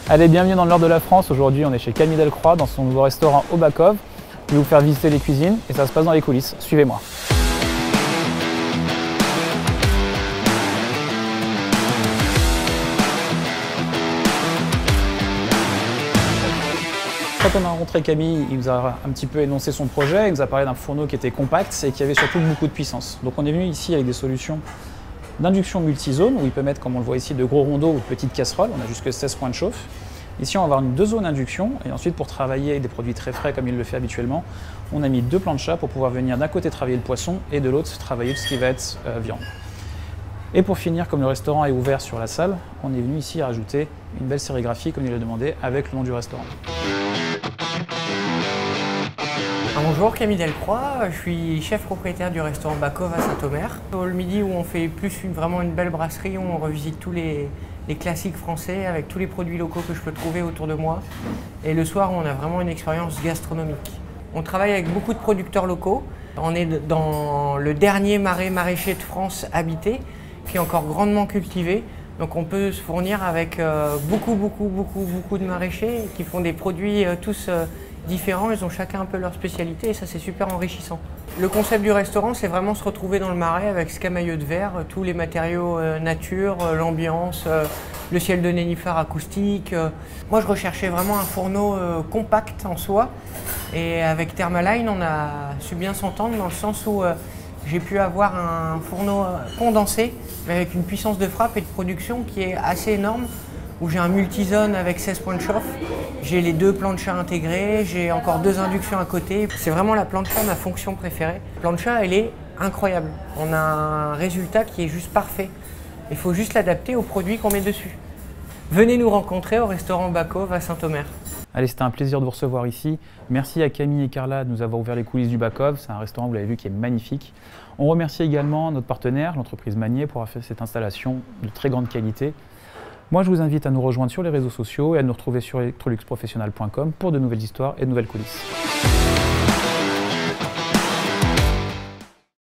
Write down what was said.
Allez, bienvenue dans le nord de la France. Aujourd'hui, on est chez Camille Delcroix dans son nouveau restaurant au Bakov. Je vais vous faire visiter les cuisines et ça se passe dans les coulisses. Suivez-moi. Quand on a rencontré Camille, il nous a un petit peu énoncé son projet, il nous a parlé d'un fourneau qui était compact et qui avait surtout beaucoup de puissance. Donc on est venu ici avec des solutions d'induction multizone, où il peut mettre, comme on le voit ici, de gros rondeaux ou de petites casseroles. On a jusque 16 points de chauffe. Ici, on va avoir deux zones d'induction, et ensuite, pour travailler avec des produits très frais, comme il le fait habituellement, on a mis deux planchas pour pouvoir venir d'un côté travailler le poisson, et de l'autre travailler tout ce qui va être viande. Et pour finir, comme le restaurant est ouvert sur la salle, on est venu ici rajouter une belle sérigraphie, comme il l'a demandé, avec le nom du restaurant. Bonjour, Camille Delcroix, je suis chef propriétaire du restaurant Bakov à Saint-Omer. Le midi où on fait plus vraiment une belle brasserie, on revisite tous les classiques français avec tous les produits locaux que je peux trouver autour de moi. Et le soir, on a vraiment une expérience gastronomique. On travaille avec beaucoup de producteurs locaux. On est dans le dernier marais maraîcher de France habité, qui est encore grandement cultivé. Donc on peut se fournir avec beaucoup de maraîchers qui font des produits tous différents, ils ont chacun un peu leur spécialité et ça c'est super enrichissant. Le concept du restaurant c'est vraiment se retrouver dans le marais avec ce camailleux de verre, tous les matériaux nature, l'ambiance, le ciel de nénuphar acoustique. Moi je recherchais vraiment un fourneau compact en soi et avec Thermaline on a su bien s'entendre dans le sens où j'ai pu avoir un fourneau condensé mais avec une puissance de frappe et de production qui est assez énorme, où j'ai un multizone avec 16 points de chauffe, j'ai les deux planchas intégrés, j'ai encore deux inductions à côté. C'est vraiment la plancha ma fonction préférée. La plancha, elle est incroyable. On a un résultat qui est juste parfait. Il faut juste l'adapter aux produits qu'on met dessus. Venez nous rencontrer au restaurant Bakov à Saint-Omer. Allez, c'était un plaisir de vous recevoir ici. Merci à Camille et Carla de nous avoir ouvert les coulisses du Bakov. C'est un restaurant, vous l'avez vu, qui est magnifique. On remercie également notre partenaire, l'entreprise Magnier, pour avoir fait cette installation de très grande qualité. Moi, je vous invite à nous rejoindre sur les réseaux sociaux et à nous retrouver sur electroluxprofessionnel.com pour de nouvelles histoires et de nouvelles coulisses.